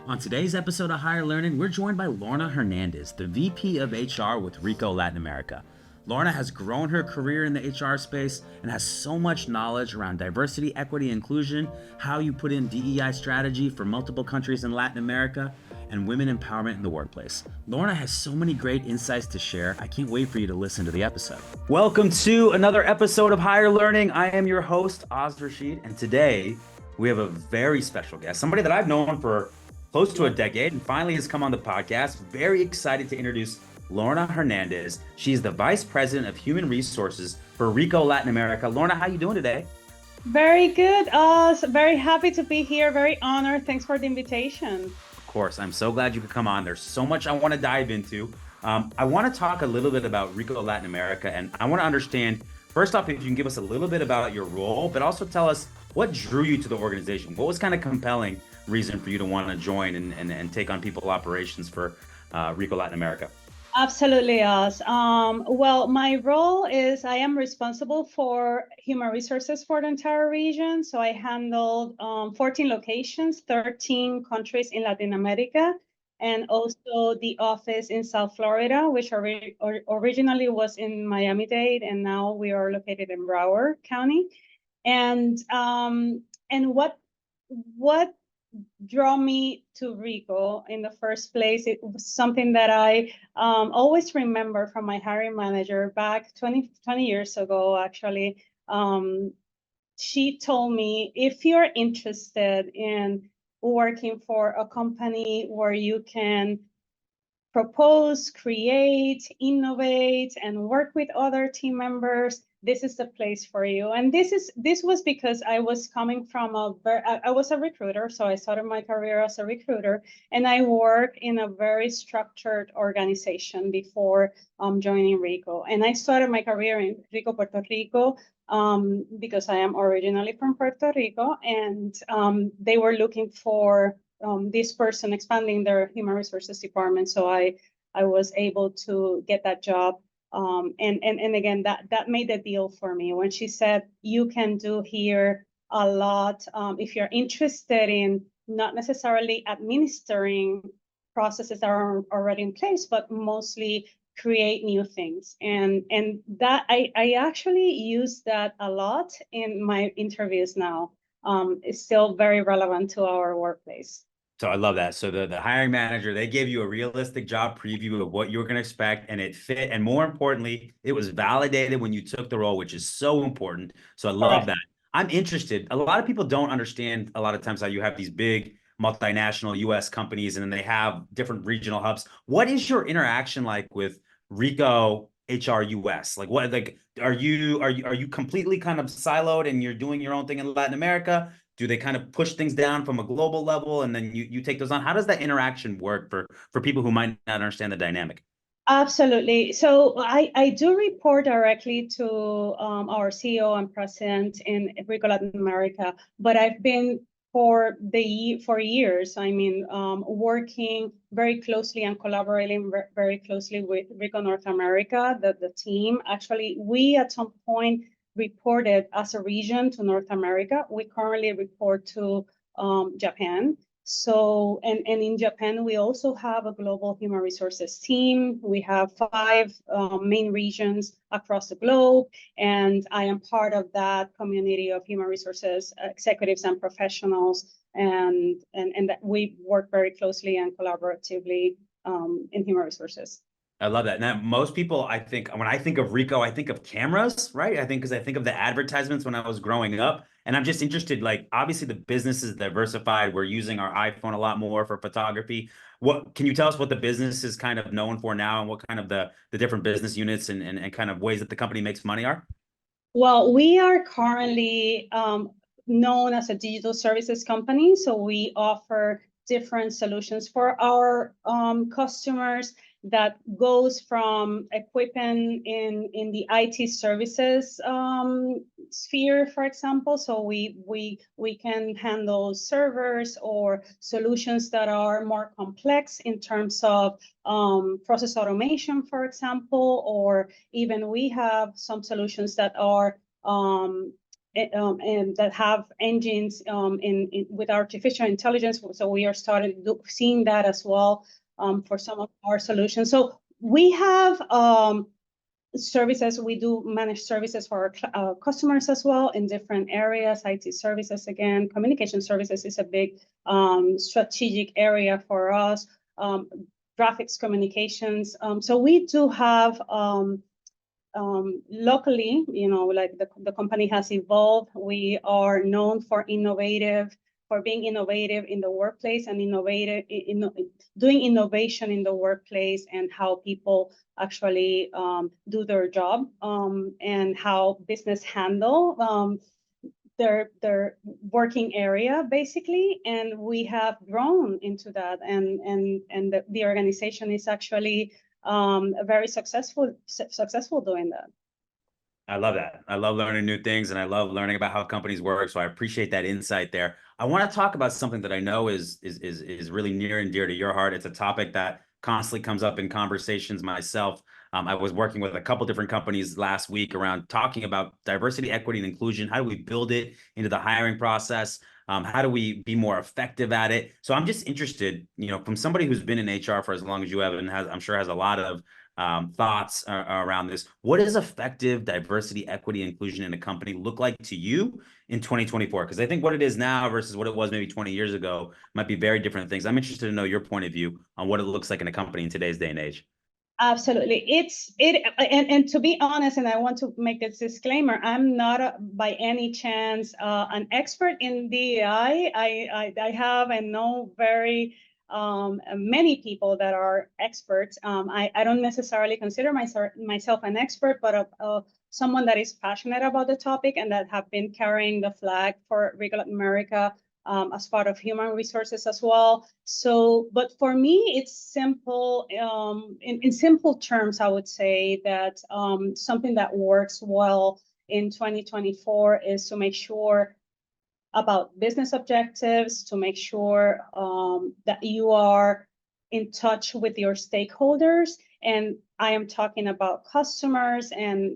On today's episode of Higher Learning, we're joined by Lorna Hernandez, the VP of HR with Ricoh Latin America. Lorna has grown her career in the HR space and has so much knowledge around diversity, equity, inclusion, how you put in DEI strategy for multiple countries in Latin America, and women empowerment in the workplace. Lorna has so many great insights to share. I can't wait for you to listen to the episode. Welcome to another episode of Higher Learning. I am your host, Rashid, and today we have a very special guest, somebody that I've known for close to a decade and finally has come on the podcast. Very excited to introduce Lorna Hernandez. She's the Vice President of Human Resources for Ricoh Latin America. Lorna, how you doing today? Very good. Very happy to be here. Very honored. Thanks for the invitation. Of course, I'm so glad you could come on. There's so much I want to dive into. I want to talk a little bit about Ricoh Latin America, and I want to understand, first off, if you can give us a little bit about your role, but also tell us what drew you to the organization. What was kind of compelling reason for you to want to join and take on people operations for Ricoh Latin America? Absolutely, us. Well, my role is I am responsible for human resources for the entire region. So I handled 14 locations, 13 countries in Latin America, and also the office in South Florida, which originally was in Miami-Dade, and now we are located in Broward County. And what draw me to Ricoh in the first place, it was something that I always remember from my hiring manager back 20 years ago, actually. She told me, if you're interested in working for a company where you can propose, create, innovate, and work with other team members, this is the place for you. And this was because I was coming from I was a recruiter, so I started my career as a recruiter, and I worked in a very structured organization before joining Ricoh. And I started my career in Ricoh, Puerto Rico, because I am originally from Puerto Rico, and they were looking for this person expanding their human resources department. So I was able to get that job. And again, that made the deal for me when she said, you can do here a lot if you're interested in not necessarily administering processes that are already in place, but mostly create new things. And that I actually use that a lot in my interviews now. It's still very relevant to our workplace. So I love that. So the hiring manager, they gave you a realistic job preview of what you were going to expect, and it fit. And more importantly, it was validated when you took the role, which is so important. So I love that. I'm interested. A lot of people don't understand a lot of times how you have these big multinational US companies and then they have different regional hubs. What is your interaction like with Ricoh HR US? Like what, like, are you completely kind of siloed and you're doing your own thing in Latin America? Do they kind of push things down from a global level and then you take those on? How does that interaction work for people who might not understand the dynamic? Absolutely. So I do report directly to our CEO and president in Ricoh Latin America, but I've been for years, I mean, working very closely and collaborating very closely with Ricoh North America, the team. Actually, we at some point reported as a region to North America. We currently report to Japan. So, and in Japan, we also have a global human resources team. We have 5 main regions across the globe, and I am part of that community of human resources executives and professionals, and that we work very closely and collaboratively in human resources. I love that. Now, most people, I think, when I think of Ricoh, I think of cameras, right? I think because I think of the advertisements when I was growing up. And I'm just interested, like, obviously the business is diversified. We're using our iPhone a lot more for photography. What can you tell us what the business is kind of known for now and what kind of the different business units and kind of ways that the company makes money are? Well, we are currently known as a digital services company. So we offer different solutions for our customers that goes from equipment in the IT services sphere, for example. So we can handle servers or solutions that are more complex in terms of process automation, for example, or even we have some solutions that are and that have engines with artificial intelligence. So we are starting seeing that as well for some of our solutions. So we have services. We do manage services for our customers as well in different areas. IT services, again, communication services is a big strategic area for us. Graphics communications. So we do have locally, like the company has evolved. We are known for being innovative in the workplace and doing innovation in the workplace and how people actually do their job and how business handle their working area, basically. And we have grown into that, and the organization is actually very successful doing that. I love that. I love learning new things, and I love learning about how companies work. So I appreciate that insight there. I want to talk about something that I know is really near and dear to your heart. It's a topic that constantly comes up in conversations myself. I was working with a couple different companies last week around talking about diversity, equity, and inclusion. How do we build it into the hiring process? How do we be more effective at it? So I'm just interested, from somebody who's been in HR for as long as you have, and I'm sure has a lot of thoughts around this. What does effective diversity, equity, inclusion in a company look like to you in 2024? Because I think what it is now versus what it was maybe 20 years ago might be very different things. I'm interested to know your point of view on what it looks like in a company in today's day and age. Absolutely. And to be honest, and I want to make this disclaimer, I'm not by any chance an expert in DEI. I have and know very many people that are experts. I don't necessarily consider myself an expert, but someone that is passionate about the topic and that have been carrying the flag for Ricoh Latin America as part of human resources as well. So, but for me, it's simple. In simple terms, I would say that something that works well in 2024 is to make sure about business objectives, to make sure that you are in touch with your stakeholders. And I am talking about customers and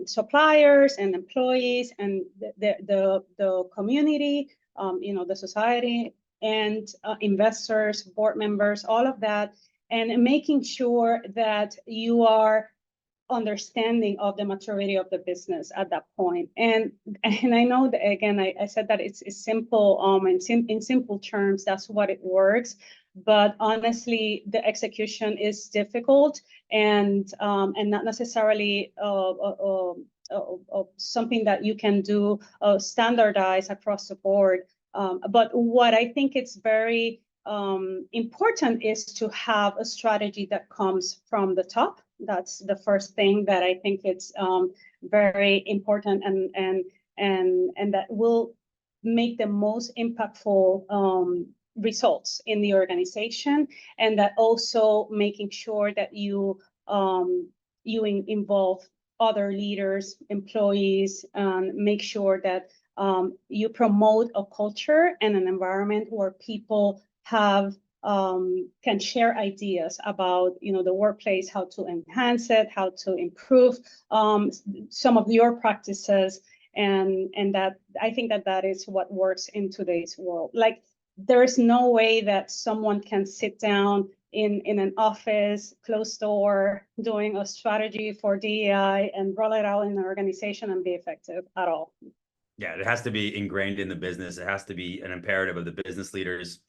suppliers and employees and the community, the society and investors, board members, all of that, and making sure that you are understanding of the maturity of the business at that point. And I know that, again, I said that it's simple, in simple terms, that's what it works. But honestly, the execution is difficult and not necessarily something that you can do standardized across the board. But what I think it's very important is to have a strategy that comes from the top. That's the first thing that I think it's very important and that will make the most impactful results in the organization, and that also making sure that you involve other leaders, employees, and make sure that you promote a culture and an environment where people can share ideas about the workplace, how to enhance it, how to improve some of your practices, and that I think that is what works in today's world. Like, there's no way that someone can sit down in an office, closed door, doing a strategy for DEI and roll it out in an organization and be effective at all. Yeah, it has to be ingrained in the business. It has to be an imperative of the business leaders.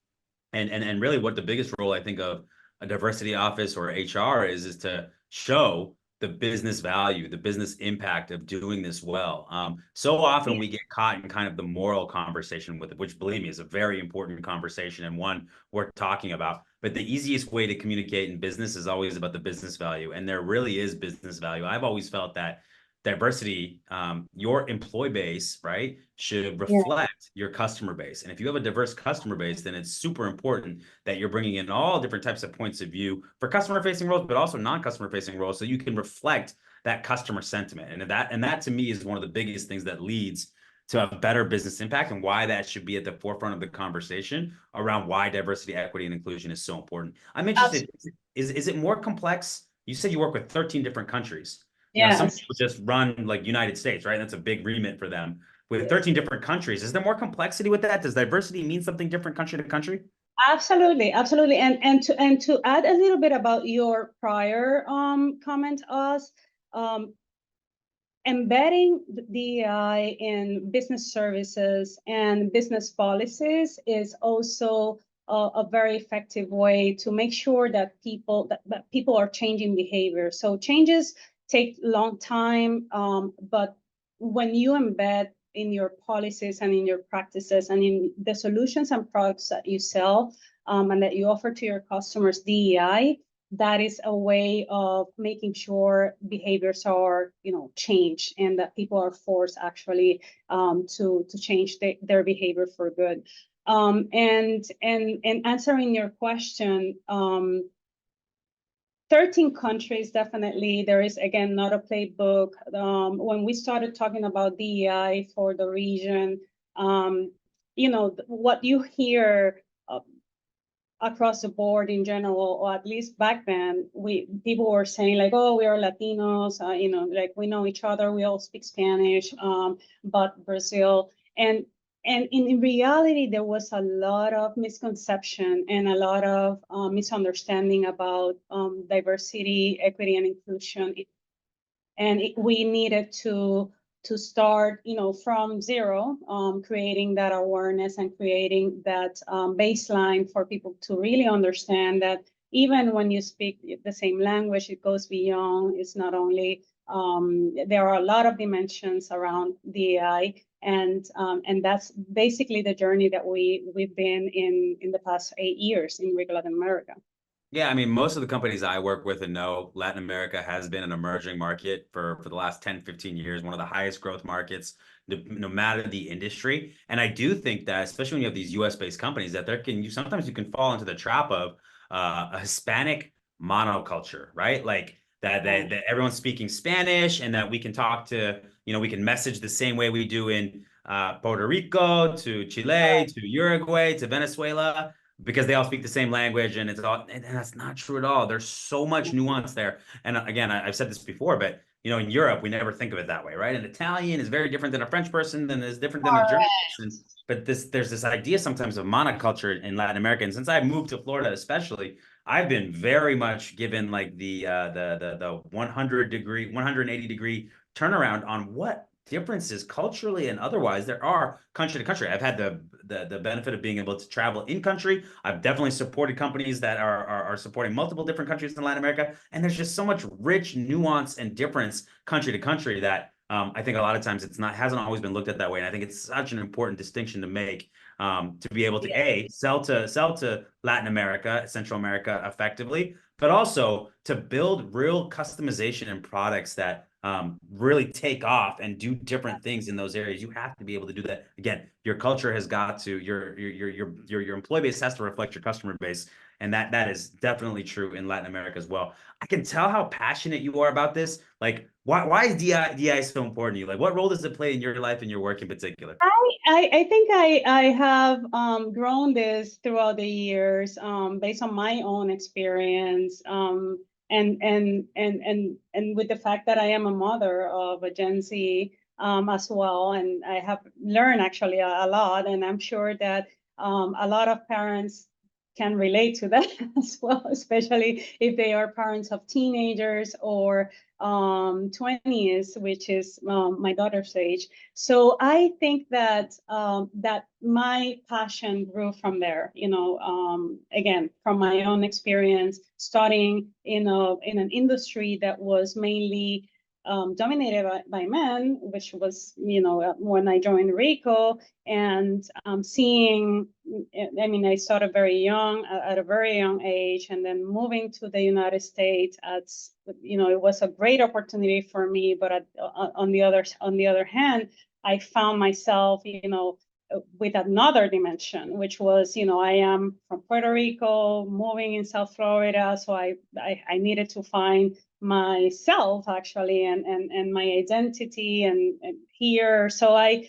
And really what the biggest role I think of a diversity office or HR is to show the business value, the business impact of doing this well. So often we get caught in kind of the moral conversation with it, which, believe me, is a very important conversation and one worth talking about. But the easiest way to communicate in business is always about the business value. And there really is business value. I've always felt that diversity, your employee base, right, should reflect your customer base. And if you have a diverse customer base, then it's super important that you're bringing in all different types of points of view for customer facing roles, but also non-customer facing roles, so you can reflect that customer sentiment. And that to me is one of the biggest things that leads to a better business impact, and why that should be at the forefront of the conversation around why diversity, equity, and inclusion is so important. I'm interested, is it more complex? You said you work with 13 different countries. Some people just run like United States, right? That's a big remit for them. with 13 different countries. Is there more complexity with that? Does diversity mean something different country to country? Absolutely, absolutely. And to add a little bit about your prior comment, Oz, embedding the DEI in business services and business policies is also a very effective way to make sure that people are changing behavior. So changes take a long time, but when you embed in your policies and in your practices and in the solutions and products that you sell and that you offer to your customers DEI, that is a way of making sure behaviors are, changed and that people are forced actually to change their behavior for good. And answering your question, 13 countries, definitely. There is, again, not a playbook. When we started talking about DEI for the region, what you hear across the board in general, or at least back then, people were saying like, oh, we are Latinos, like we know each other, we all speak Spanish, but Brazil. And in reality, there was a lot of misconception and a lot of misunderstanding about diversity, equity, and inclusion. And we needed to start, from zero, creating that awareness and creating that baseline for people to really understand that even when you speak the same language, it goes beyond. It's not only there are a lot of dimensions around DEI, and that's basically the journey that we've been in the past 8 years in Ricoh Latin America. Yeah, I mean, most of the companies I work with and know, Latin America has been an emerging market for the last 10, 15 years, one of the highest growth markets, no matter the industry. And I do think that, especially when you have these US-based companies, that sometimes you can fall into the trap of a Hispanic monoculture, right? Like that everyone's speaking Spanish and that we can talk to, we can message the same way we do in Puerto Rico, to Chile, to Uruguay, to Venezuela, because they all speak the same language, and and that's not true at all. There's so much nuance there. And again, I've said this before, but in Europe, we never think of it that way, right? An Italian is very different than a French person, than is different than a German person. But there's this idea sometimes of monoculture in Latin America. And since I moved to Florida, especially, I've been very much given like the 180 degree turnaround on what differences culturally and otherwise there are country to country. I've had the benefit of being able to travel in country. I've definitely supported companies that are supporting multiple different countries in Latin America, and there's just so much rich nuance and difference country to country that I think a lot of times hasn't always been looked at that way. And I think it's such an important distinction to make, to be able to sell to Latin America, Central America effectively, but also to build real customization and products that really take off and do different things in those areas. You have to be able to do that. Again, your culture has got to, your employee base has to reflect your customer base. And that is definitely true in Latin America as well. I can tell how passionate you are about this. Like, why is DEI so important to you? Like, what role does it play in your life and your work in particular? I think I have grown this throughout the years based on my own experience, and with the fact that I am a mother of a Gen Z as well, and I have learned actually a lot, and I'm sure that a lot of parents can relate to that as well, especially if they are parents of teenagers or 20s, which is my daughter's age. So I think that that my passion grew from there. Again, from my own experience, studying in an industry that was mainly dominated by men, which was, when I joined Ricoh, and seeing, I started very young, at a very young age, and then moving to the United States, it was a great opportunity for me. But on the other hand, I found myself, with another dimension, which was, I am from Puerto Rico, moving in South Florida, so I needed to find myself actually and my identity and here. So I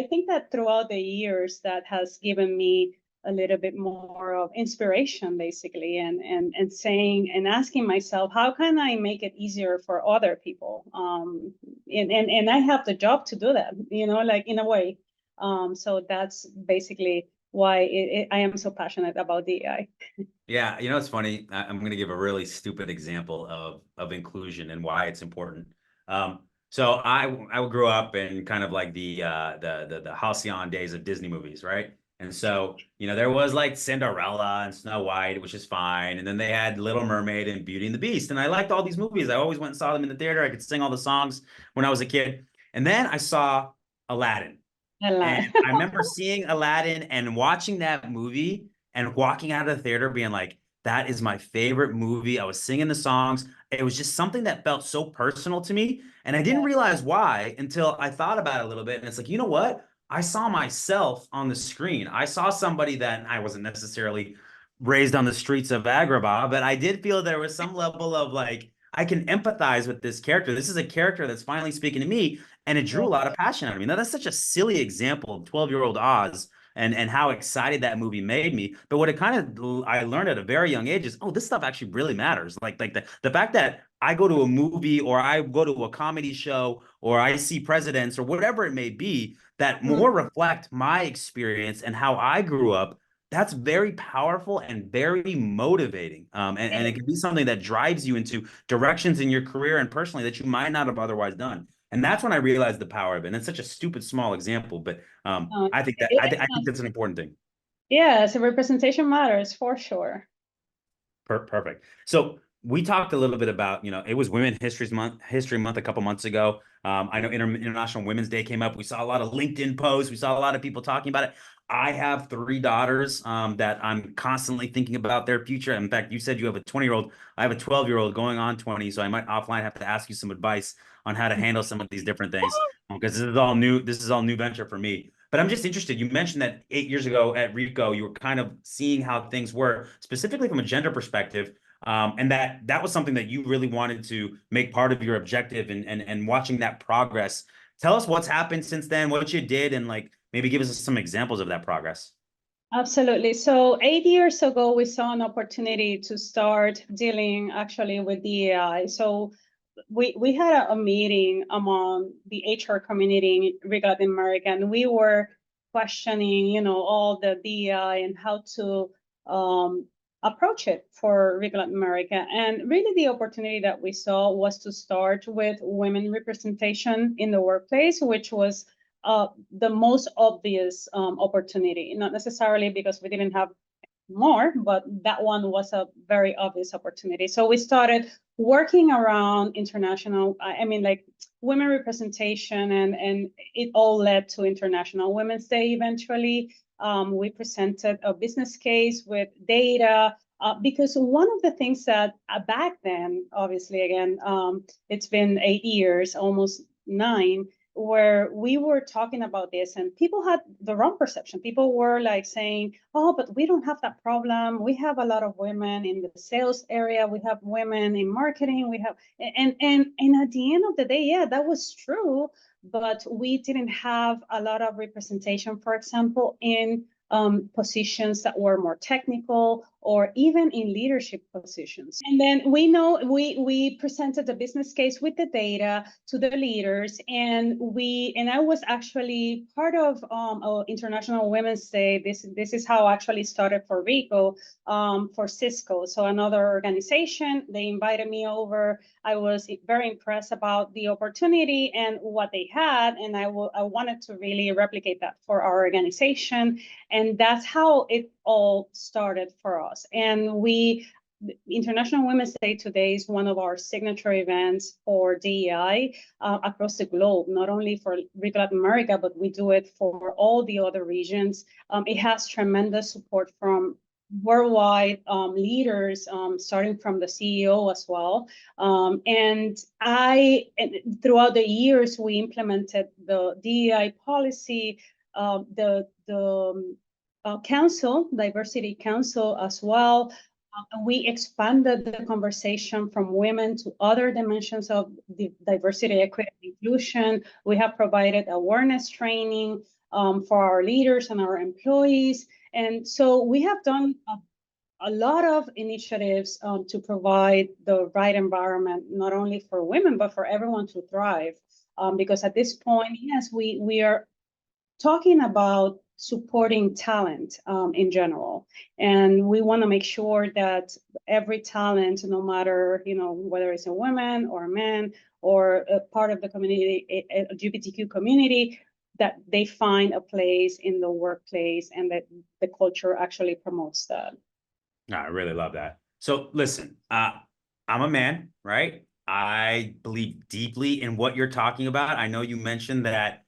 think that throughout the years that has given me a little bit more of inspiration, basically, and saying and asking myself, how can I make it easier for other people? And I have the job to do that, like in a way. So that's basically why I am so passionate about DEI. Yeah, it's funny. I'm going to give a really stupid example of inclusion and why it's important. So I grew up in kind of like the halcyon days of Disney movies, right? And so, there was like Cinderella and Snow White, which is fine. And then they had Little Mermaid and Beauty and the Beast. And I liked all these movies. I always went and saw them in the theater. I could sing all the songs when I was a kid. And then I saw Aladdin. And I remember seeing Aladdin and watching that movie and walking out of the theater being like, that is my favorite movie. I was singing the songs. It was just something that felt so personal to me. And I didn't realize why until I thought about it a little bit. And it's like, you know what? I saw myself on the screen. I saw somebody that I wasn't necessarily raised on the streets of Agrabah, but I did feel there was some level of like, I can empathize with this character. This is a character that's finally speaking to me, and it drew a lot of passion out of me. Now, that's such a silly example of 12-year-old Oz and how excited that movie made me. But what it kind of I learned at a very young age is, oh, this stuff actually really matters. Like the fact that I go to a movie or I go to a comedy show or I see presidents or whatever it may be that more reflect my experience and how I grew up. That's very powerful and very motivating. And it can be something that drives you into directions in your career and personally that you might not have otherwise done. And that's when I realized the power of it. And it's such a stupid small example, but I think that's an important thing. Yeah, so representation matters for sure. Perfect. So we talked a little bit about, it was History Month a couple months ago. I know International Women's Day came up. We saw a lot of LinkedIn posts. We saw a lot of people talking about it. I have 3 daughters that I'm constantly thinking about their future. In fact, you said you have a 20-year-old. I have a 12-year-old going on 20, so I might offline have to ask you some advice on how to handle some of these different things because this is all new. This is all new venture for me. But I'm just interested. You mentioned that 8 years ago at Ricoh, you were kind of seeing how things were, specifically from a gender perspective, and that was something that you really wanted to make part of your objective and watching that progress. Tell us what's happened since then, what you did, and like maybe give us some examples of that progress. Absolutely. So 8 years ago, we saw an opportunity to start dealing actually with DEI. So we had a meeting among the HR community in Ricoh Latin America, and we were questioning, all the DEI and how to approach it for Ricoh Latin America. And really the opportunity that we saw was to start with women representation in the workplace, which was the most obvious opportunity, not necessarily because we didn't have more, but that one was a very obvious opportunity. So we started working around international, like women representation, and it all led to International Women's Day eventually. We presented a business case with data, because one of the things that back then, obviously, again, it's been 8 years, almost 9, where we were talking about this and people had the wrong perception. People were like saying, oh, but we don't have that problem. We have a lot of women in the sales area. We have women in marketing. We have, and at the end of the day, yeah, that was true, but we didn't have a lot of representation, for example, in positions that were more technical or even in leadership positions. And then we presented the business case with the data to the leaders, and I was actually part of International Women's Day. This is how I actually started for Ricoh, for Cisco, so another organization. They invited me over. I was very impressed about the opportunity and what they had, and I wanted to really replicate that for our organization. And that's how it all started for us. And International Women's Day today is one of our signature events for DEI across the globe, not only for Ricoh Latin America, but we do it for all the other regions. It has tremendous support from worldwide leaders, starting from the CEO as well. And throughout the years, we implemented the DEI policy, the council, diversity council as well. We expanded the conversation from women to other dimensions of the diversity, equity, and inclusion. We have provided awareness training. for our leaders and our employees. And so we have done a lot of initiatives to provide the right environment, not only for women, but for everyone to thrive. Because at this point, yes, we are talking about supporting talent in general. And we want to make sure that every talent, no matter, whether it's a woman or a man or a part of the community, LGBTQ community, that they find a place in the workplace and that the culture actually promotes that. I really love that. So listen, I'm a man, right? I believe deeply in what you're talking about. I know you mentioned that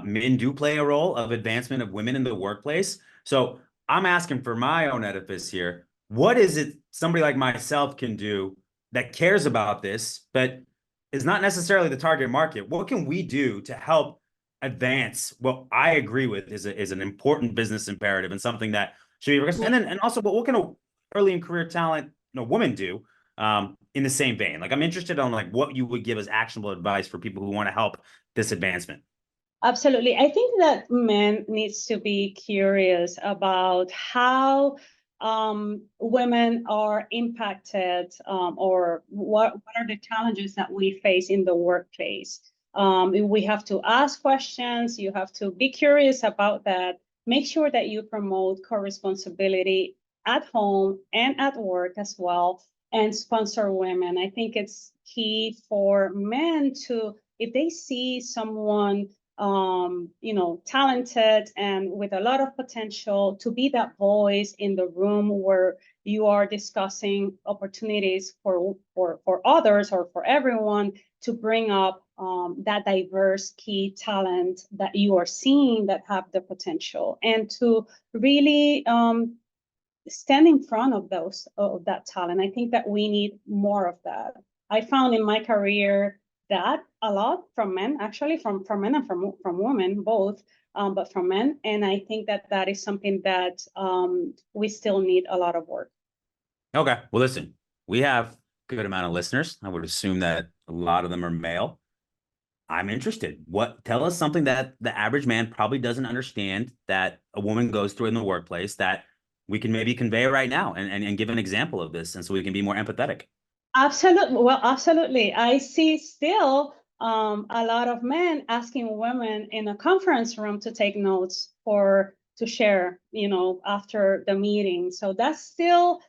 men do play a role of advancement of women in the workplace. So I'm asking for my own edifice here. What is it somebody like myself can do that cares about this, but is not necessarily the target market? What can we do to help advance what I agree with is an important business imperative and something that should be progressed? And also, but what can a early in career talent, women do in the same vein? Like, I'm interested on like what you would give as actionable advice for people who want to help this advancement. Absolutely. I think that men needs to be curious about how women are impacted or what are the challenges that we face in the workplace. We have to ask questions. You have to be curious about that. Make sure that you promote co-responsibility at home and at work as well, and sponsor women. I think it's key for men to, if they see someone talented and with a lot of potential, to be that voice in the room where you are discussing opportunities for others or for everyone, to bring up that diverse key talent that you are seeing that have the potential, and to really stand in front of that talent. I think that we need more of that. I found in my career that a lot from men, actually from men and from women, both, but from men. And I think that is something that we still need a lot of work. Okay. Well, listen, we have a good amount of listeners. I would assume that a lot of them are male. I'm interested. Tell us something that the average man probably doesn't understand that a woman goes through in the workplace that we can maybe convey right now and give an example of this. And so we can be more empathetic. Absolutely. Well, absolutely. I see still a lot of men asking women in a conference room to take notes or to share, after the meeting. So that's still,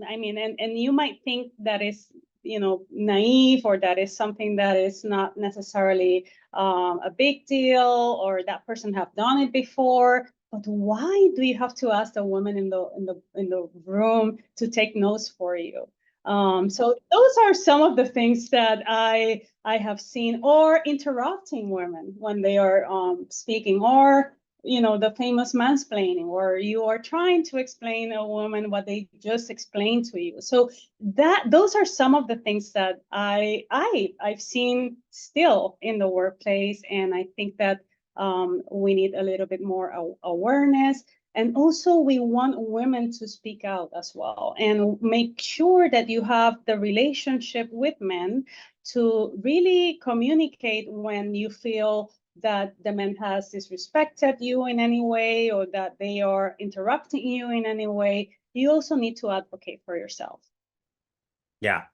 I mean, and you might think that is, naive, or that is something that is not necessarily a big deal, or that person have done it before. But why do you have to ask the woman in the room to take notes for you? So those are some of the things that I have seen, or interrupting women when they are speaking, or the famous mansplaining, where you are trying to explain a woman what they just explained to you. So those are some of the things that I've seen still in the workplace, and I think that we need a little bit more awareness. And also, we want women to speak out as well, and make sure that you have the relationship with men to really communicate when you feel that the man has disrespected you in any way, or that they are interrupting you in any way. You also need to advocate for yourself. Yeah.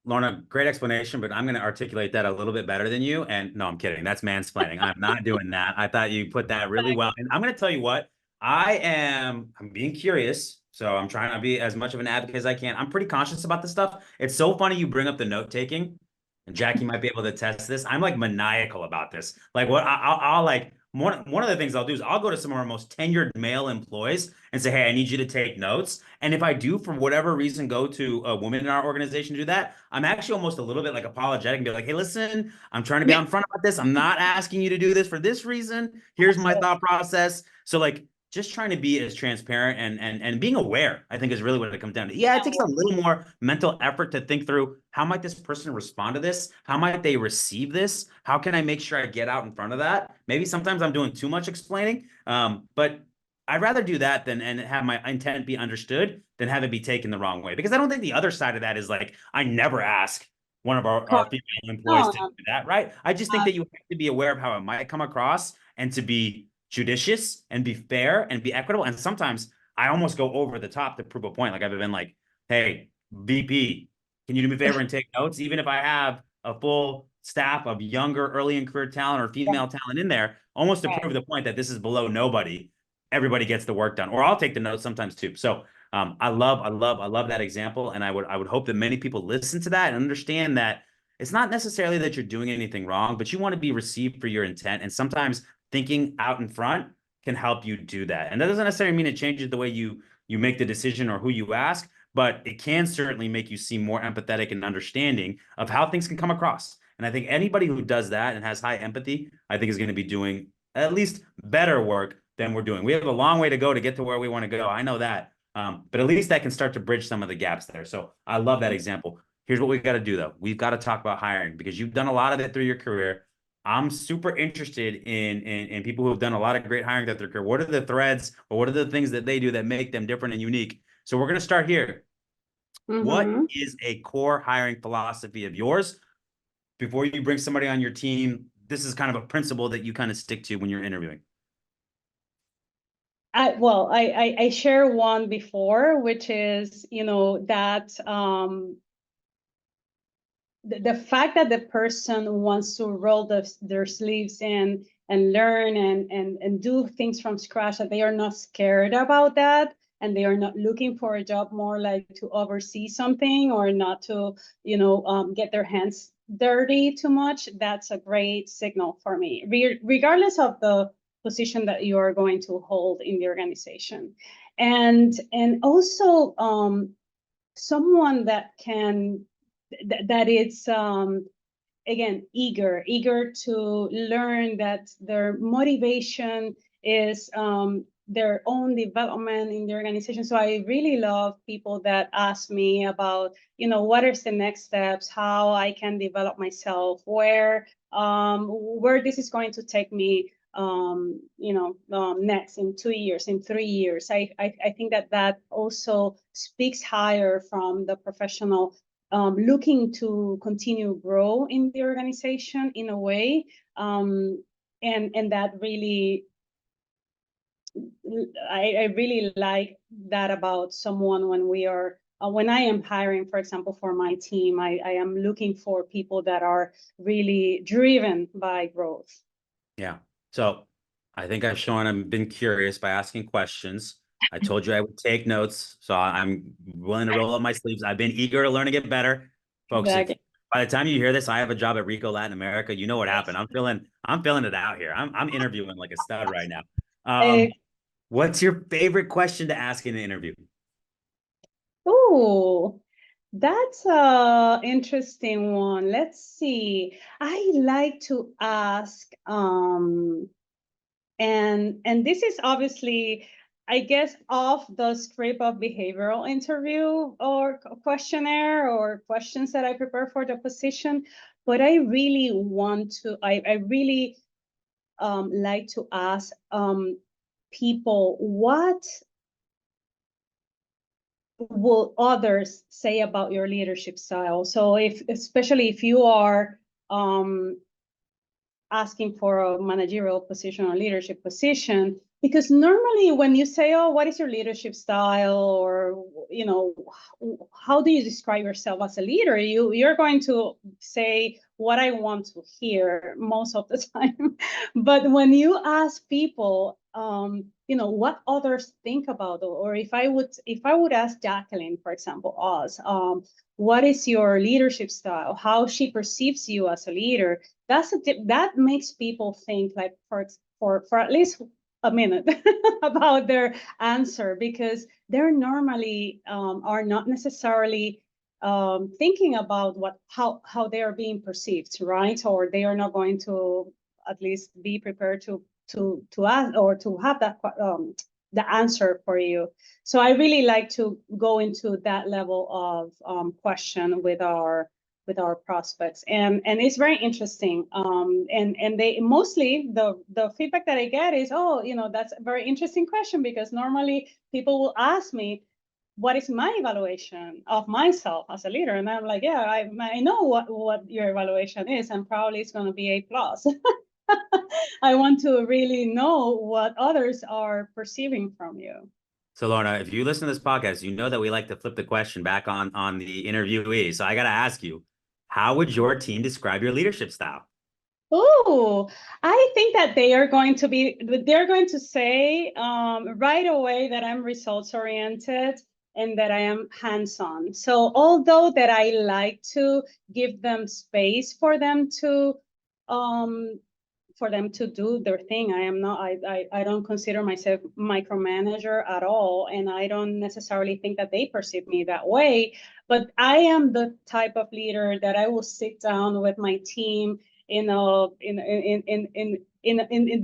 Lorna, great explanation, but I'm going to articulate that a little bit better than you. And no, I'm kidding. That's mansplaining. I'm not doing that. I thought you put that really well. And I'm going to tell you what, I'm being curious. So I'm trying to be as much of an advocate as I can. I'm pretty conscious about this stuff. It's so funny you bring up the note taking, and Jackie might be able to test this. I'm like maniacal about this. Like I'll like, one of the things I'll do is I'll go to some of our most tenured male employees and say, hey, I need you to take notes. And if I do, for whatever reason, go to a woman in our organization to do that, I'm actually almost a little bit like apologetic and be like, hey, listen, I'm trying to be out front about this. I'm not asking you to do this for this reason. Here's my thought process. So like, just trying to be as transparent and being aware, I think, is really what it comes down to. Yeah, it takes a little more mental effort to think through, how might this person respond to this? How might they receive this? How can I make sure I get out in front of that? Maybe sometimes I'm doing too much explaining, but I'd rather do that than and have my intent be understood than have it be taken the wrong way. Because I don't think the other side of that is like, I never ask one of our female employees to do that, right? I just think that you have to be aware of how it might come across, and to be judicious and be fair and be equitable. And sometimes I almost go over the top to prove a point. Like I've been like, hey, VP, can you do me a favor and take notes? Even if I have a full staff of younger, early in career talent or female talent in there, almost to prove the point that this is below nobody. Everybody gets the work done, or I'll take the notes sometimes too. So I love that example, and I would hope that many people listen to that and understand that it's not necessarily that you're doing anything wrong, but you want to be received for your intent, and sometimes thinking out in front can help you do that. And that doesn't necessarily mean it changes the way you make the decision or who you ask, but it can certainly make you seem more empathetic and understanding of how things can come across. And I think anybody who does that and has high empathy, I think is going to be doing at least better work than we're doing. We have a long way to go to get to where we want to go. I know that. But at least that can start to bridge some of the gaps there. So I love that example. Here's what we've got to do, though. We've got to talk about hiring because you've done a lot of it through your career. I'm super interested in people who have done a lot of great hiring throughout their career. What are the threads or what are the things that they do that make them different and unique? So we're going to start here. What is a core hiring philosophy of yours? Before you bring somebody on your team, this is kind of a principle that you kind of stick to when you're interviewing. I share one before, which is, that the fact that the person wants to roll their sleeves in and learn and do things from scratch, that they are not scared about that, and they are not looking for a job more like to oversee something or not to, get their hands dirty too much. That's a great signal for me, regardless of the position that you are going to hold in the organization. And also someone that can, that it's again, eager to learn, that their motivation is their own development in the organization. So I really love people that ask me about, what is the next steps, how I can develop myself, where this is going to take me next in 2 years, in 3 years. I think that also speaks higher from the professional looking to continue grow in the organization in a way, and that really, I really like that about someone when I am hiring, for example, for my team. I am looking for people that are really driven by growth. Yeah. So I think I've been curious by asking questions. I told you I would take notes, so I'm willing to roll up my sleeves. I've been eager to learn and get better. Folks, if Exactly. by the time you hear this, I have a job at Ricoh Latin America, you know what happened. I'm feeling it out here. I'm interviewing like a stud right now. What's your favorite question to ask in an interview? Oh, that's a interesting one. Let's see. I like to ask, and this is obviously, I guess, off the script of behavioral interview or questionnaire or questions that I prepare for the position, but I really I really like to ask people, what will others say about your leadership style? So especially if you are asking for a managerial position or leadership position, because normally when you say, oh, what is your leadership style, or how do you describe yourself as a leader, you're going to say what I want to hear most of the time. But when you ask people what others think about, or if I would ask Jacqueline, for example, us, what is your leadership style, how she perceives you as a leader, that makes people think, like, for at least a minute about their answer, because they're normally are not necessarily thinking about how they are being perceived, right? Or they are not going to at least be prepared to ask or to have that the answer for you. So I really like to go into that level of question with our prospects, and it's very interesting. And they mostly, the feedback that I get is, oh, that's a very interesting question, because normally people will ask me, what is my evaluation of myself as a leader? And I'm like, yeah, I know what your evaluation is, and probably it's going to be A+. I want to really know what others are perceiving from you. So Lorna, if you listen to this podcast, you know that we like to flip the question back on the interviewee. So I got to ask you, how would your team describe your leadership style? Oh, I think that they're going to say right away that I'm results oriented and that I am hands-on. So although that I like to give them space um, for them to do their thing, I don't consider myself micromanager at all. And I don't necessarily think that they perceive me that way, but I am the type of leader that I will sit down with my team in the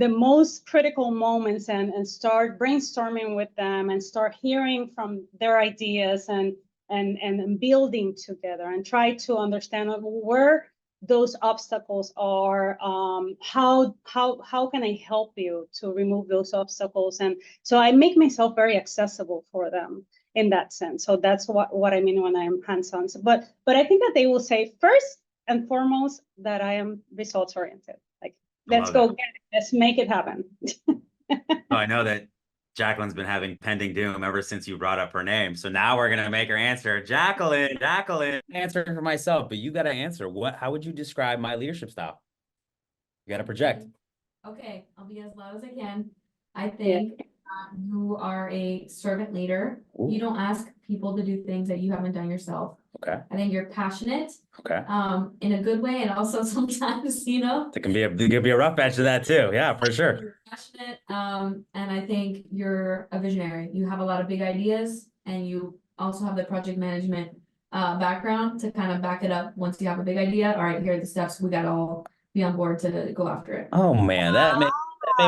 most critical moments and start brainstorming with them and start hearing from their ideas and building together and try to understand where those obstacles are. How can I help you to remove those obstacles? And so I make myself very accessible for them in that sense. So that's what I mean when I'm hands-on. But I think that they will say first and foremost that I am results oriented. Like, let's go get it. Let's make it happen. Oh, I know that Jacqueline's been having pending doom ever since you brought up her name. So now we're gonna make her answer. Jacqueline. Answering for myself, but you gotta answer. How would you describe my leadership style? You gotta project. Okay, I'll be as loud as I can. I Yeah. think you are a servant leader. Ooh. You don't ask people to do things that you haven't done yourself. Okay. I think you're passionate, Okay. in a good way, and also sometimes, you know, There can be a rough edge to that too. Yeah, for sure. you're passionate, and I think you're a visionary. You have a lot of big ideas, and you also have the project management background to kind of back it up. Once you have a big idea, all right, here are the steps. We gotta all be on board to go after it. Oh man, that made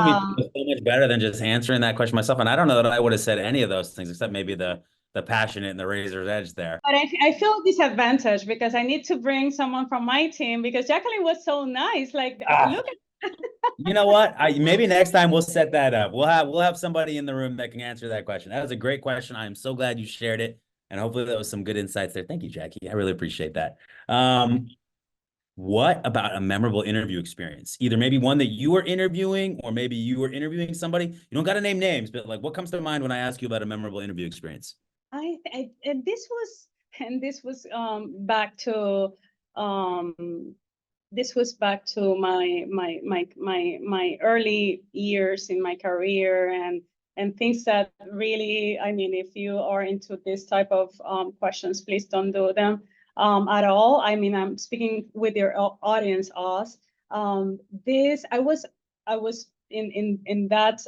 me feel so much better than just answering that question myself. And I don't know that I would have said any of those things except maybe the passionate and the razor's edge there. But I feel disadvantaged because I need to bring someone from my team because Jacqueline was so nice. Like, look at. You know what? Maybe next time we'll set that up. We'll have somebody in the room that can answer that question. That was a great question. I am so glad you shared it, and hopefully that was some good insights there. Thank you, Jackie. I really appreciate that. What about a memorable interview experience? Either maybe one that you were interviewing, or maybe you were interviewing somebody. You don't got to name names, but like, what comes to mind when I ask you about a memorable interview experience? And this was back to my early years in my career and things that really, I mean, if you are into this type of questions, please don't do them at all. I mean, I'm speaking with your audience, us. This I was in that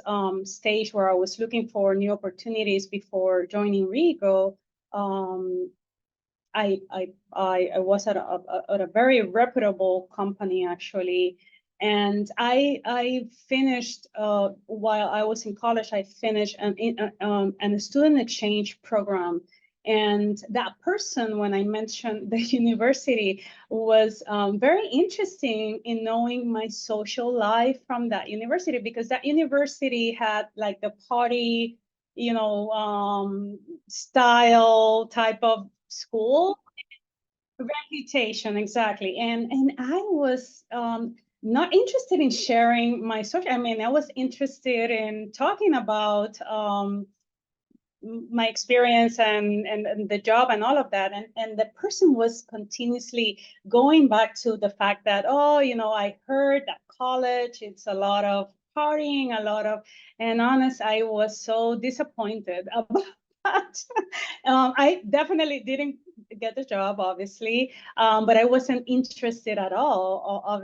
stage where I was looking for new opportunities before joining Ricoh. um, I was at a very reputable company actually, and I finished while I was in college. I finished a student exchange program, and that person, when I mentioned the university, was very interesting in knowing my social life from that university, because that university had like the party, style type of school reputation, exactly. And I was not interested in sharing my social. I mean, I was interested in talking about my experience and the job and all of that. And the person was continuously going back to the fact that, oh, I heard that college, it's a lot of partying, a lot of, and honest, I was so disappointed about that. I definitely didn't get the job, obviously, but I wasn't interested at all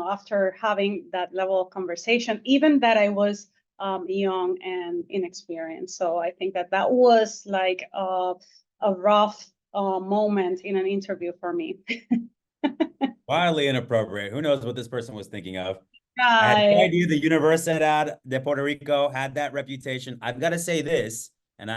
after having that level of conversation, even that I was young and inexperienced. So I think that was like a rough moment in an interview for me. Wildly inappropriate. Who knows what this person was thinking of? I had no Right. idea the Universidad de Puerto Rico had that reputation. I've got to say this, and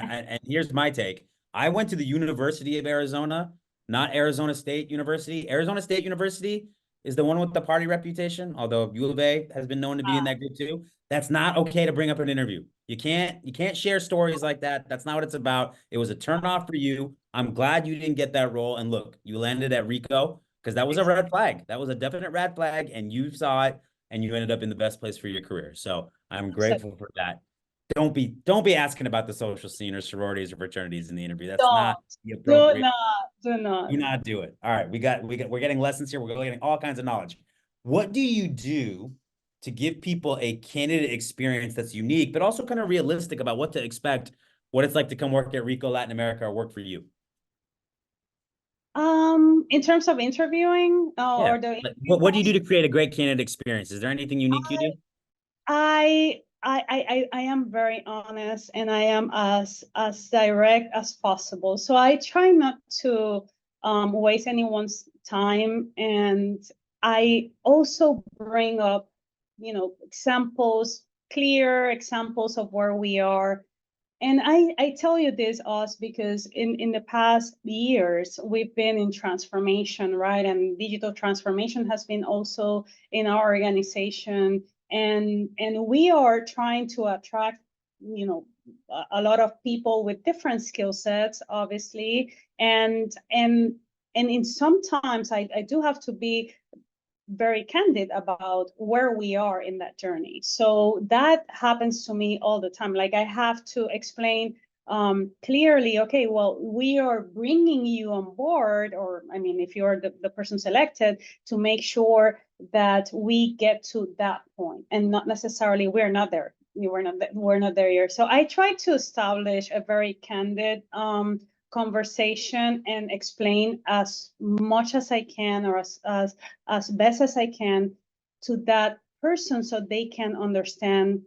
here's my take. I went to the University of Arizona, not Arizona State University. Arizona State University is the one with the party reputation, although U of A has been known to be in that group too. That's not okay to bring up an interview. You can't share stories like that. That's not what it's about. It was a turnoff for you. I'm glad you didn't get that role. And look, you landed at Ricoh because that was a red flag. That was a definite red flag, and you saw it. and you ended up in the best place for your career. So I'm grateful for that. Don't be asking about the social scene or sororities or fraternities in the interview. That's Don't, not the do appropriate. not, do not. Do not do it. All right, we're getting lessons here. We're getting all kinds of knowledge. What do you do to give people a candidate experience that's unique, but also kind of realistic about what to expect, what it's like to come work at Ricoh Latin America or work for you? In terms of interviewing, Yeah. or the Like, interview what do you do process, to create a great candidate experience? Is there anything unique you do? I am very honest, and I am as direct as possible. So I try not to waste anyone's time, and I also bring up, examples, clear examples of where we are. And I tell you this, Oz, because in the past years, we've been in transformation, right? And digital transformation has been also in our organization. And we are trying to attract, a lot of people with different skill sets, obviously. And in sometimes I do have to be very candid about where we are in that journey. So that happens to me all the time. Like I have to explain clearly, okay, well, we are bringing you on board, or I mean, if you're the person selected, to make sure that we get to that point, and not necessarily we're not there. We're not there yet. So I try to establish a very candid conversation and explain as much as I can, or as best as I can, to that person, so they can understand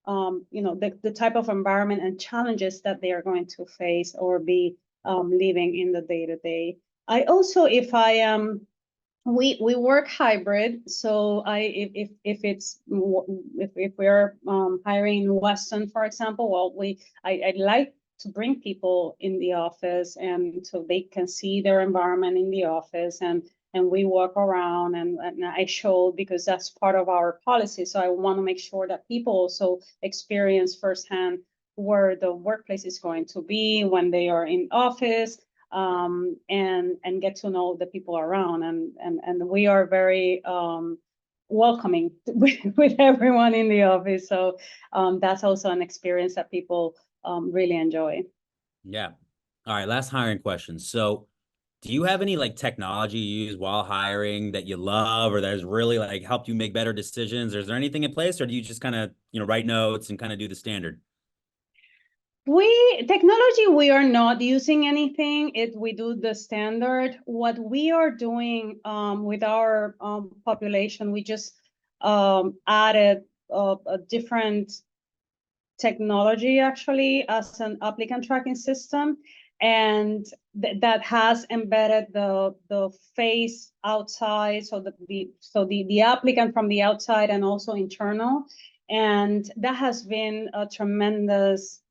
the type of environment and challenges that they are going to face or be living in the day-to-day. I also, if I am we work hybrid, so if we're hiring in Weston, for example, well, I like to bring people in the office, and so they can see their environment in the office, and we walk around, and I show, because that's part of our policy. So I want to make sure that people also experience firsthand where the workplace is going to be when they are in office, and get to know the people around, and we are very welcoming with everyone in the office. So that's also an experience that people really enjoy. Yeah. All right, last hiring question. So do you have any like technology you use while hiring that you love or that has really like helped you make better decisions? Or is there anything in place, or do you just kind of, write notes and kind of do the standard? We are not using anything. We do the standard. What we are doing with our population, we just added a different technology, actually, as an applicant tracking system, and that has embedded the face outside, so the applicant from the outside and also internal, and that has been a tremendous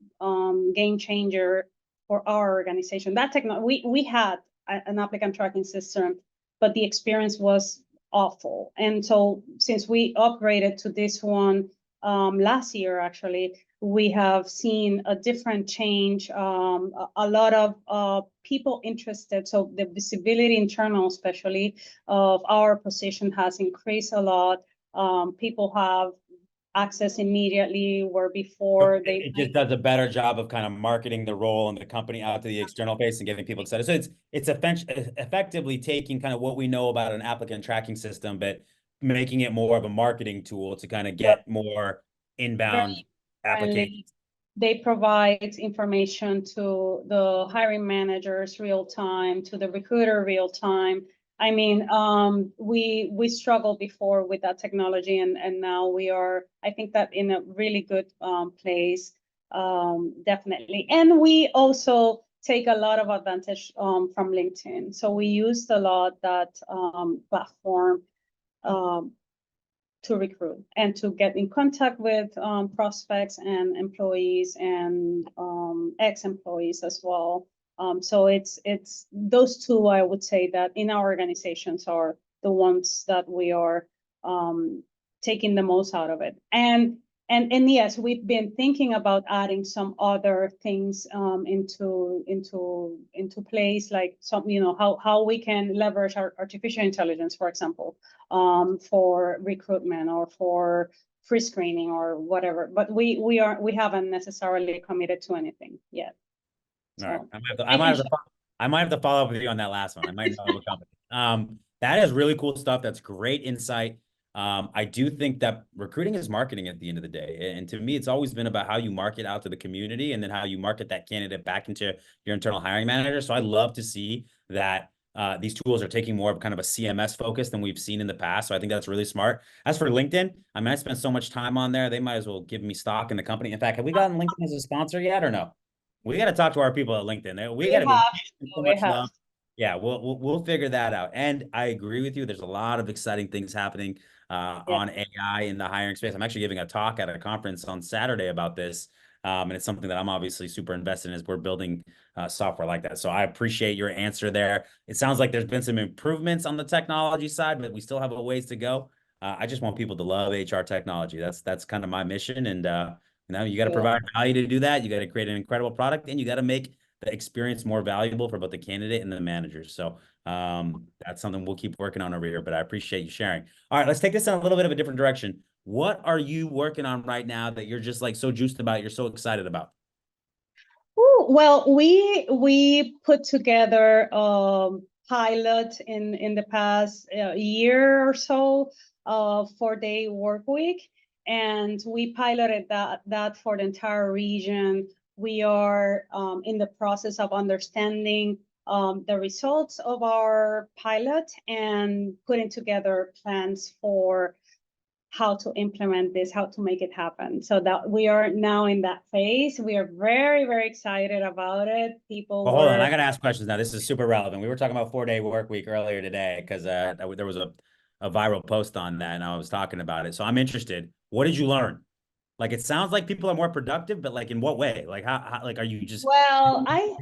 game changer for our organization. That technology, we had an applicant tracking system, but the experience was awful. And so since we upgraded to this one last year, actually, we have seen a different change, a lot of people interested. So the visibility internal, especially, of our position has increased a lot. People have access immediately, where before It just does a better job of kind of marketing the role and the company out to the external face and getting people excited. So it's effectively taking kind of what we know about an applicant tracking system, but making it more of a marketing tool to kind of get more inbound applications. friendly. They provide information to the hiring managers real time, to the recruiter real time. I mean, we struggled before with that technology, and now we are, I think, that in a really good place, definitely. And we also take a lot of advantage from LinkedIn. So we used a lot that platform um, to recruit and to get in contact with prospects and employees, and ex-employees as well. So it's those two, I would say, that in our organizations are the ones that we are taking the most out of it. And And yes, we've been thinking about adding some other things into place, like some, how we can leverage our artificial intelligence, for example, for recruitment or for pre-screening or whatever. But we haven't necessarily committed to anything yet. All right. So I might have to follow up with you on that last one. I might know of a company. That is really cool stuff. That's great insight. I do think that recruiting is marketing at the end of the day. And to me, it's always been about how you market out to the community and then how you market that candidate back into your internal hiring manager. So I'd love to see that these tools are taking more of kind of a CMS focus than we've seen in the past. So I think that's really smart. As for LinkedIn, I mean, I spent so much time on there. They might as well give me stock in the company. In fact, have we gotten LinkedIn as a sponsor yet or no? We got to talk to our people at LinkedIn. We got to be so we much have. love. Yeah, we'll figure that out. And I agree with you. There's a lot of exciting things happening on AI in the hiring space. I'm actually giving a talk at a conference on Saturday about this. And it's something that I'm obviously super invested in as we're building software like that. So I appreciate your answer there. It sounds like there's been some improvements on the technology side, but we still have a ways to go. I just want people to love HR technology. That's kind of my mission. And you got to provide value to do that. You got to create an incredible product, and you got to make the experience more valuable for both the candidate and the managers. So that's something we'll keep working on over here, but I appreciate you sharing. All right, let's take this in a little bit of a different direction. What are you working on right now that you're just like so juiced about, you're so excited about? Ooh, well, we put together pilot in the past year or so, 4-day work week, and we piloted that for the entire region. We are in the process of understanding the results of our pilot and putting together plans for how to implement this, how to make it happen. So that we are now in that phase. We are very, very excited about it. Well, hold on. I got to ask questions now. This is super relevant. We were talking about 4-day work week earlier today because there was a viral post on that and I was talking about it. So I'm interested. What did you learn? Like, it sounds like people are more productive, but like in what way? Like how like, are you just, in our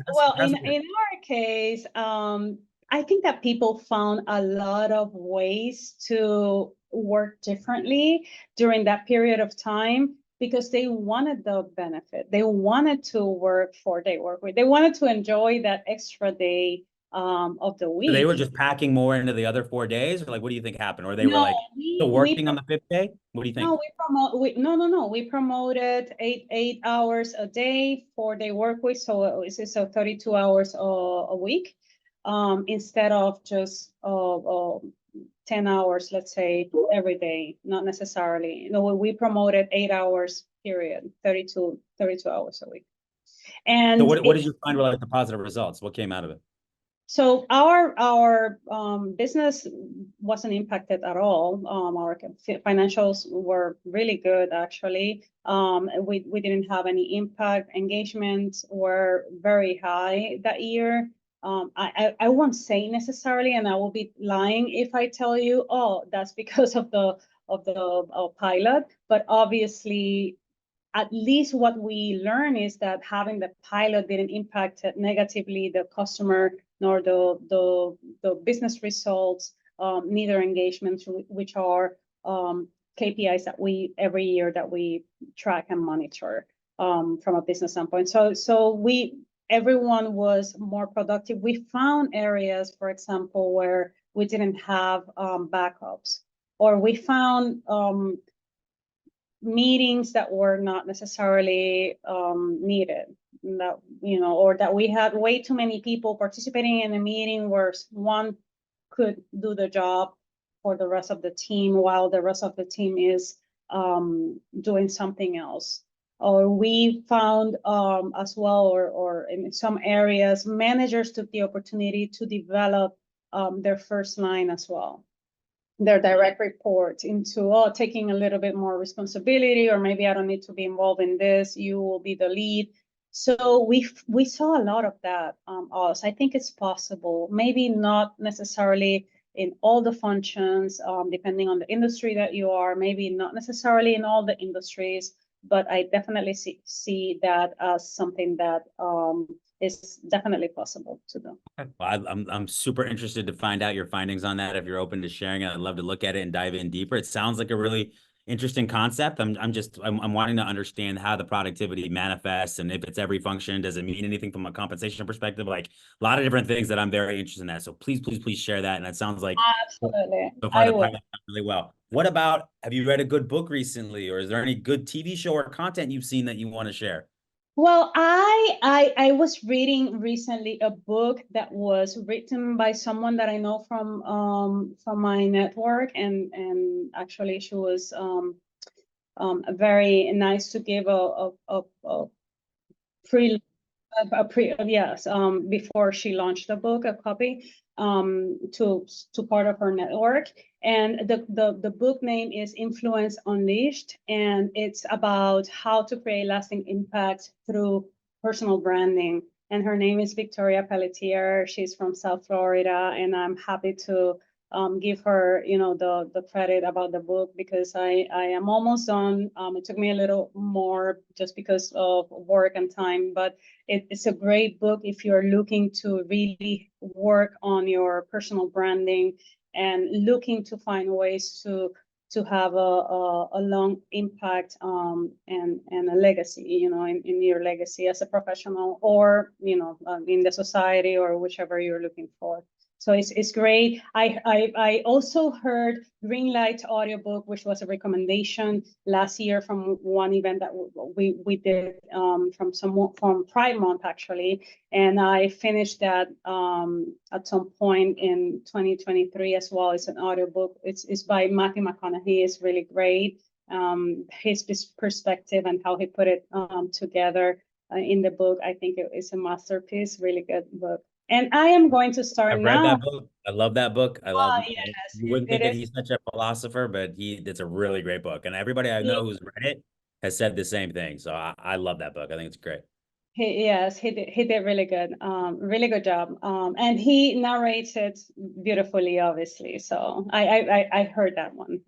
case, I think that people found a lot of ways to work differently during that period of time because they wanted the benefit. They wanted to work 4-day work week. They wanted to enjoy that extra day of the week. So they were just packing more into the other 4 days, or like, what do you think happened? Or they were like still working on the 5th day? What do you think? No, we promoted 8 hours a day, 4-day work week. So it's 32 hours a week, instead of just 10 hours, let's say, every day. Not necessarily. We promoted 8 hours period, 32 hours a week. And so what did you find were like the positive results? What came out of it? So our business wasn't impacted at all. Our financials were really good, actually. We didn't have any impact. Engagements were very high that year. I won't say necessarily, and I will be lying if I tell you, oh, that's because of the pilot. But obviously, at least what we learn is that having the pilot didn't impact negatively the customer nor the business results, neither engagements, which are KPIs that we every year that we track and monitor from a business standpoint. So everyone was more productive. We found areas, for example, where we didn't have backups, or we found meetings that were not necessarily needed, that or that we had way too many people participating in a meeting where one could do the job for the rest of the team while the rest of the team is doing something else. Or we found as well, or in some areas, managers took the opportunity to develop their first line as well, their direct reports, into taking a little bit more responsibility, or maybe I don't need to be involved in this, you will be the lead. So we saw a lot of that. Also, I think it's possible, maybe not necessarily in all the functions, depending on the industry that you are, maybe not necessarily in all the industries, but I definitely see that as something that is definitely possible to do. Well, I'm super interested to find out your findings on that. If you're open to sharing it, I'd love to look at it and dive in deeper. It sounds like a really interesting concept. I'm wanting to understand how the productivity manifests, and if it's every function, does it mean anything from a compensation perspective? Like a lot of different things that I'm very interested in that. So please share that. And it sounds like Absolutely, so far I the will. pilot went really well. What about, have you read a good book recently, or is there any good TV show or content you've seen that you want to share? Well, I was reading recently a book that was written by someone that I know from my network, and actually she was very nice to give a free yes, before she launched the book, a copy to part of her network. And the book name is Influence Unleashed, and it's about how to create lasting impact through personal branding. And her name is Victoria Pelletier. She's from South Florida, and I'm happy to give her, the credit about the book, because I am almost done. It took me a little more just because of work and time, but it's a great book if you're looking to really work on your personal branding and looking to find ways to have a long impact and a legacy, in your legacy as a professional, or in the society, or whichever you're looking for. So it's great. I also heard Greenlight audiobook, which was a recommendation last year from one event that we did from Pride Month, actually, and I finished that at some point in 2023 as well. It's an audiobook. It's by Matthew McConaughey. It's really great. His perspective and how he put it together in the book. I think it's a masterpiece. Really good book. And I am going to start I've read now. that book. I love that book. I love, Yes, you wouldn't it think that is. he's such a philosopher, but it's a really great book. And everybody I know who's read it has said the same thing. So I love that book. I think it's great. Yes, he did really good job. And he narrates it beautifully, obviously. So I heard that one.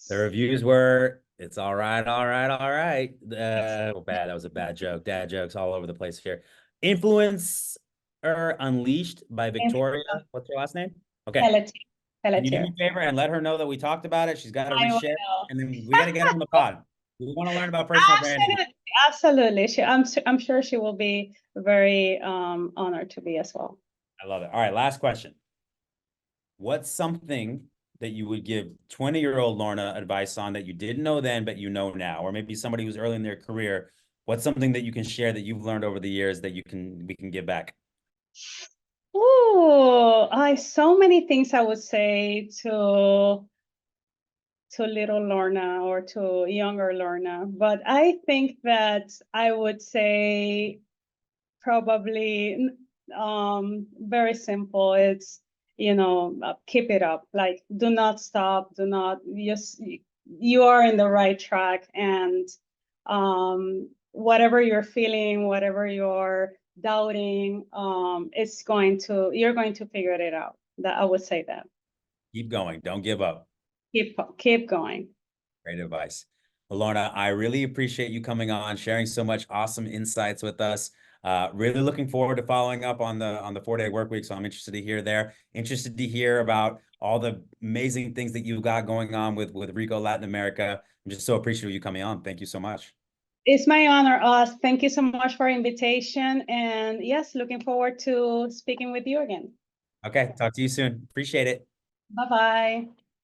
The reviews were, it's all right, all right, all right. Bad. That was a bad joke. Dad jokes all over the place here. Influencer Unleashed by Victoria. What's her last name? Okay. Pelletier. Can you do me Pelletier. a favor and let her know that we talked about it? She's got to I reshare, will. and then we got to get her on the pod. We want to learn about personal branding. Absolutely. I'm sure she will be very honored to be as well. I love it. All right, last question. What's something that you would give 20-year-old Lorna advice on that you didn't know then, but you know now? Or maybe somebody who's early in their career, what's something that you can share that you've learned over the years that we can give back? Oh, so many things I would say to little Lorna or to younger Lorna, but I think that I would say probably very simple. It's keep it up. Like, do not stop. Do not you are in the right track, and whatever you're feeling, whatever you're doubting, you're going to figure it out. That I would say that. Keep going. Don't give up. Keep going. Great advice. Well, Lorna, I really appreciate you coming on, sharing so much awesome insights with us. Really looking forward to following up on the 4-day work week. So I'm interested to hear there. Interested to hear about all the amazing things that you've got going on with Ricoh Latin America. I'm just so appreciative of you coming on. Thank you so much. It's my honor, Oz. Thank you so much for invitation. And yes, looking forward to speaking with you again. Okay, talk to you soon. Appreciate it. Bye-bye.